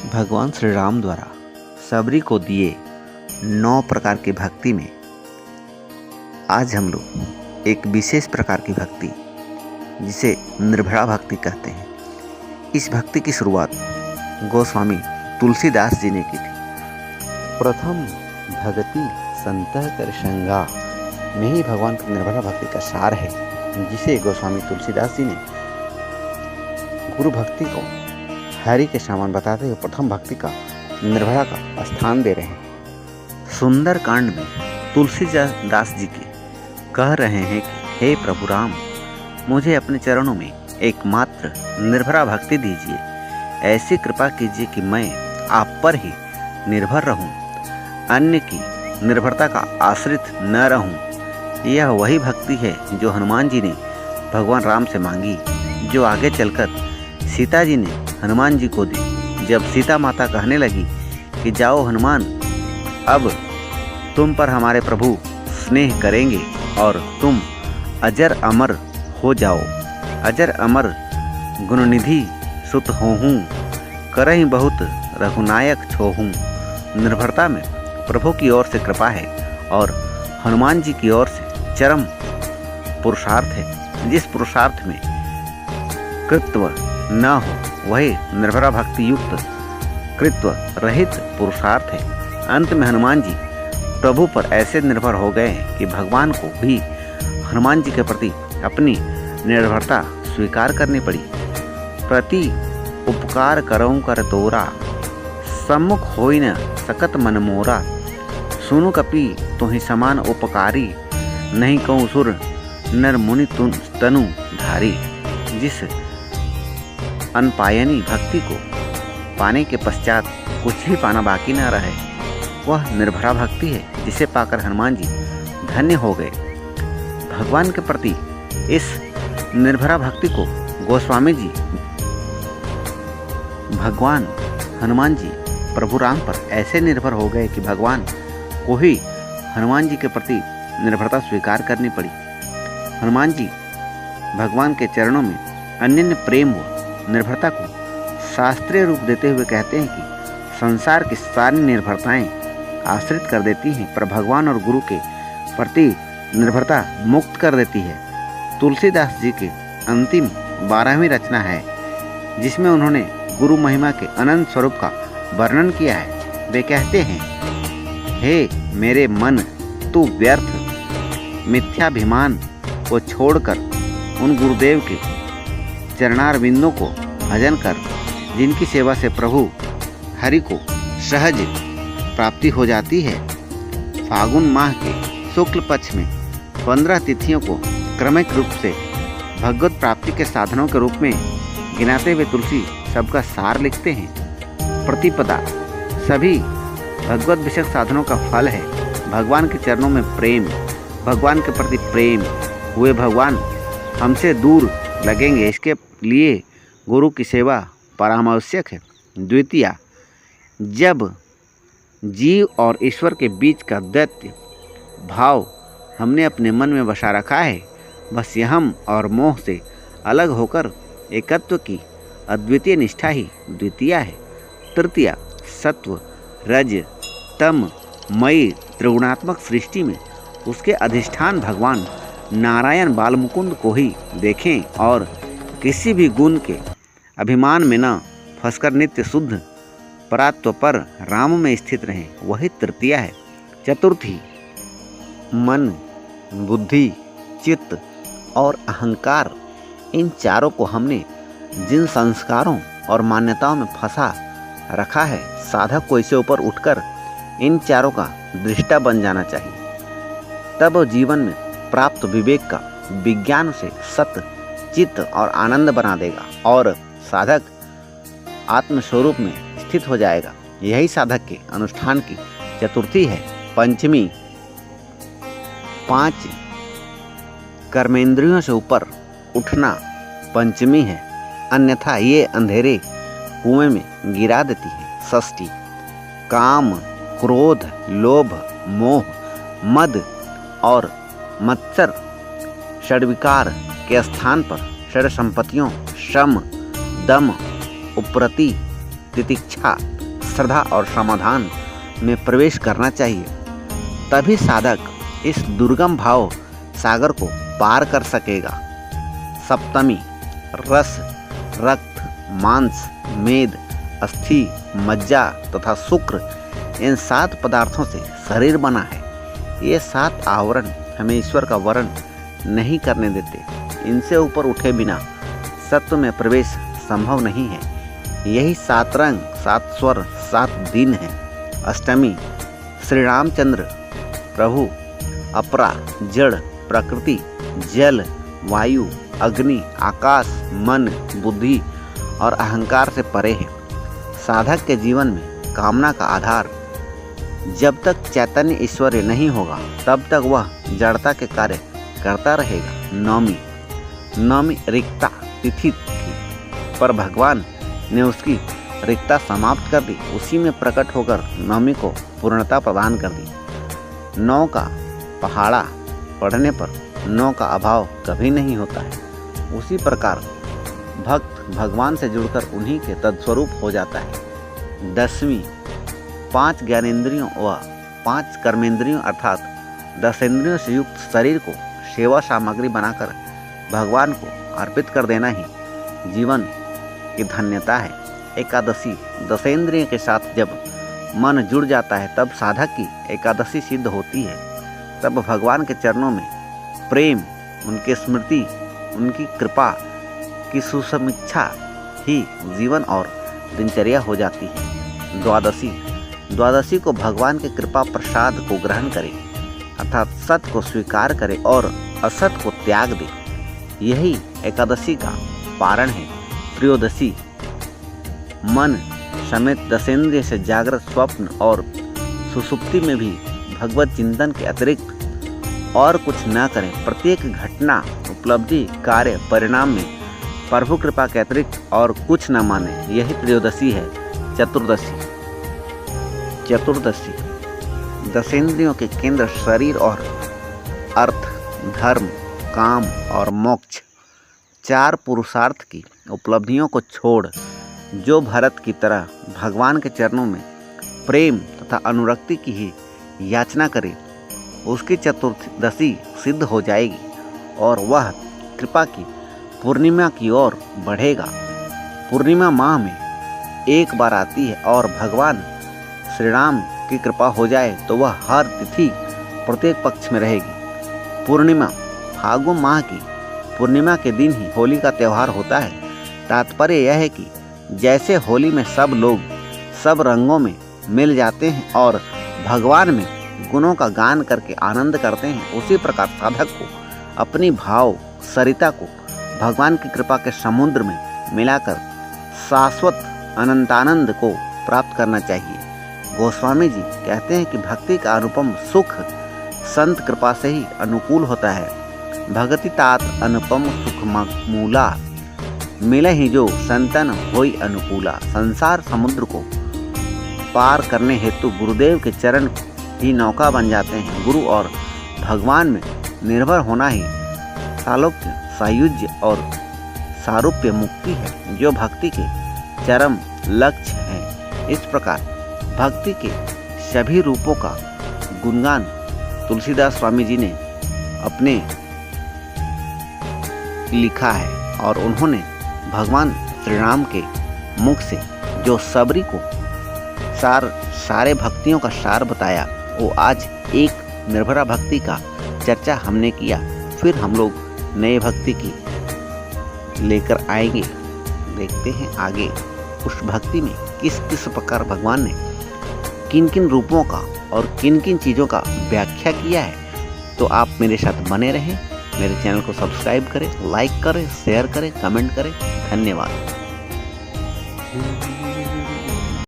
भगवान श्री राम द्वारा सबरी को दिए 9 प्रकार की भक्ति में आज हम लोग एक विशेष प्रकार की भक्ति जिसे निर्भरा भक्ति कहते हैं, इस भक्ति की शुरुआत गोस्वामी तुलसीदास जी ने की थी। प्रथम भक्ति संतः कर संगा में ही भगवान की निर्भरा भक्ति का सार है, जिसे गोस्वामी तुलसीदास जी ने गुरु भक्ति को हरि के समान बताते हुए प्रथम भक्ति का निर्भरा का स्थान दे रहे हैं। सुंदर कांड में तुलसीदास जी के कह रहे हैं कि हे प्रभु राम, मुझे अपने चरणों में एकमात्र निर्भरा भक्ति दीजिए। ऐसी कृपा कीजिए कि मैं आप पर ही निर्भर रहूं, अन्य की निर्भरता का आश्रित न रहूं। यह वही भक्ति है जो हनुमान जी ने भगवान राम से मांगी, जो आगे चलकर सीता जी ने हनुमान जी को दी। जब सीता माता कहने लगी कि जाओ हनुमान, अब तुम पर हमारे प्रभु स्नेह करेंगे और तुम अजर अमर हो जाओ। अजर अमर गुणनिधि सुत होहूँ, करहि बहुत रघुनायक छोहूँ। निर्भरता में प्रभु की ओर से कृपा है और हनुमान जी की ओर से चरम पुरुषार्थ है। जिस पुरुषार्थ में कृत्व न हो वही निर्भरा भक्ति युक्त कृत्व रहित पुरुषार्थ है। अंत में हनुमान जी प्रभु पर ऐसे निर्भर हो गए कि भगवान को भी हनुमान जी के प्रति अपनी निर्भरता स्वीकार करनी पड़ी। प्रति उपकार करऊं कर तोरा, सम्मुख होई न सकत मन मोरा। सुनु कपि तुहि समान उपकारी, नहीं कहूँ सुर नर मुनि तनु धारी। जिस अनपायनी भक्ति को पाने के पश्चात कुछ भी पाना बाकी न रहे, वह निर्भरा भक्ति है, जिसे पाकर हनुमान जी धन्य हो गए। भगवान के प्रति इस निर्भरा भक्ति को गोस्वामी जी भगवान हनुमान जी प्रभु राम पर ऐसे निर्भर हो गए कि भगवान को ही हनुमान जी के प्रति निर्भरता स्वीकार करनी पड़ी। हनुमान जी भगवान के चरणों में अनन्य प्रेम व निर्भरता को शास्त्रीय रूप देते हुए कहते हैं कि संसार की सारी निर्भरताएं आश्रित कर देती हैं, पर भगवान और गुरु के प्रति निर्भरता मुक्त कर देती है। तुलसीदास जी के अंतिम 12वीं रचना है, जिसमें उन्होंने गुरु महिमा के अनंत स्वरूप का वर्णन किया है। वे कहते हैं, हे मेरे मन, तू व्यर्थ मिथ्याभिमान को छोड़कर उन गुरुदेव के चरणारविंदों को भजन कर, जिनकी सेवा से प्रभु हरि को सहज प्राप्ति हो जाती है। फागुन माह के शुक्ल पक्ष में 15 तिथियों को क्रमिक रूप से भगवत प्राप्ति के साधनों के रूप में गिनाते हुए तुलसी सबका सार लिखते हैं। प्रतिपदा सभी भगवत विषयक साधनों का फल है। भगवान के चरणों में प्रेम, भगवान के प्रति प्रेम हुए भगवान हमसे दूर लगेंगे, इसके लिए गुरु की सेवा परमावश्यक है। द्वितीय, जब जीव और ईश्वर के बीच का द्वैत भाव हमने अपने मन में बसा रखा है, बस यहम और मोह से अलग होकर एकत्व की अद्वितीय निष्ठा ही द्वितीय है। तृतीय, सत्व रज तम मयि त्रिगुणात्मक सृष्टि में उसके अधिष्ठान भगवान नारायण बालमुकुंद को ही देखें और किसी भी गुण के अभिमान में न फंसकर नित्य शुद्ध परात्व पर राम में स्थित रहें, वही तृतीय है। चतुर्थी, मन, बुद्धि, चित्त और अहंकार, इन चारों को हमने जिन संस्कारों और मान्यताओं में फंसा रखा है, साधक को इससे ऊपर उठकर इन चारों का दृष्टा बन जाना चाहिए। तब जीवन में प्राप्त विवेक का विज्ञान से सत्य, चित्त और आनंद बना देगा और साधक आत्मस्वरूप में स्थित हो जाएगा। यही साधक के अनुष्ठान की चतुर्थी है। पंचमी, 5 कर्मेंद्रियों से ऊपर उठना पंचमी है, अन्यथा ये अंधेरे कुएं में गिरा देती है। षष्ठी, काम, क्रोध, लोभ, मोह, मद और मत्सर षड्विकार के स्थान पर षड संपत्तियों शम, दम, उपरति, तितिक्षा श्रद्धा और समाधान में प्रवेश करना चाहिए। तभी साधक इस दुर्गम भाव सागर को पार कर सकेगा। सप्तमी, रस, रक्त, मांस, मेद, अस्थि, मज्जा तथा शुक्र, इन 7 पदार्थों से शरीर बना है। ये 7 आवरण हमें ईश्वर का वर्ण नहीं करने देते। इनसे ऊपर उठे बिना सत्व में प्रवेश संभव नहीं है। यही 7 रंग, 7 स्वर, 7 दिन है। अष्टमी, श्री रामचंद्र प्रभु अपरा, जड़, प्रकृति, जल, वायु, अग्नि, आकाश, मन, बुद्धि और अहंकार से परे है। साधक के जीवन में कामना का आधार जब तक चैतन्य ईश्वरीय नहीं होगा तब तक वह जड़ता के कार्य करता रहेगा। नवमी रिक्ता तिथि थी, पर भगवान ने उसकी रिक्ता समाप्त कर दी। उसी में प्रकट होकर नवमी को पूर्णता प्रदान कर दी। 9 का पहाड़ा पढ़ने पर 9 का अभाव कभी नहीं होता है। उसी प्रकार भक्त भगवान से जुड़कर उन्हीं के तत्स्वरूप हो जाता है। 10वीं 5 ज्ञानेंद्रियों व 5 कर्मेंद्रियों अर्थात 10 इंद्रियों से युक्त शरीर को सेवा सामग्री बनाकर भगवान को अर्पित कर देना ही जीवन की धन्यता है। एकादशी 10 इंद्रियों के साथ जब मन जुड़ जाता है तब साधक की एकादशी सिद्ध होती है। तब भगवान के चरणों में प्रेम, उनकी स्मृति, उनकी कृपा की सुसमीक्षा ही जीवन और दिनचर्या हो जाती है। द्वादशी को भगवान के कृपा प्रसाद को ग्रहण करे अर्थात सत्य को स्वीकार करे और असत को त्याग दे। यही एकादशी का पारण है। त्रयोदशी मन समेत 10 इंद्रिय से जागृत स्वप्न और सुसुप्ति में भी भगवत चिंतन के अतिरिक्त और कुछ न करें। प्रत्येक घटना, उपलब्धि, कार्य, परिणाम में प्रभु कृपा के अतिरिक्त और कुछ न माने। यही त्रयोदशी है। चतुर्दशी 10 इंद्रियों के केंद्र शरीर और अर्थ, धर्म, काम और मोक्ष 4 पुरुषार्थ की उपलब्धियों को छोड़ जो भरत की तरह भगवान के चरणों में प्रेम तथा अनुरक्ति की ही याचना करे उसकी चतुर्दशी सिद्ध हो जाएगी और वह कृपा की पूर्णिमा की ओर बढ़ेगा। पूर्णिमा माह में एक बार आती है और भगवान श्री राम की कृपा हो जाए तो वह हर तिथि प्रत्येक पक्ष में रहेगी। पूर्णिमा फागुन माह की पूर्णिमा के दिन ही होली का त्यौहार होता है। तात्पर्य यह है कि जैसे होली में सब लोग सब रंगों में मिल जाते हैं और भगवान में गुणों का गान करके आनंद करते हैं, उसी प्रकार साधक को अपनी भाव सरिता को भगवान की कृपा के समुद्र में मिलाकर शाश्वत अनंतानंद को प्राप्त करना चाहिए। गोस्वामी जी कहते हैं कि भक्ति का अनुपम सुख संत कृपा से ही अनुकूल होता है। भक्ति तात अनुपम सुख मूला, मिले ही जो संतन होई अनुकूला। संसार समुद्र को पार करने हेतु गुरुदेव के चरण ही नौका बन जाते हैं। गुरु और भगवान में निर्भर होना ही सालोक्य, सायुज्य और सारूप्य मुक्ति है, जो भक्ति के चरम लक्ष्य है। इस प्रकार भक्ति के सभी रूपों का गुणगान तुलसीदास स्वामी जी ने अपने लिखा है और उन्होंने भगवान श्री राम के मुख से जो सबरी को सारे भक्तियों का सार बताया, वो आज एक निर्भरा भक्ति का चर्चा हमने किया। फिर हम लोग नए भक्ति की लेकर आएंगे। देखते हैं आगे उस भक्ति में किस किस प्रकार भगवान ने किन किन रूपों का और किन किन चीज़ों का व्याख्या किया है। तो आप मेरे साथ बने रहें, मेरे चैनल को सब्सक्राइब करें, लाइक करें, शेयर करें, कमेंट करें। धन्यवाद।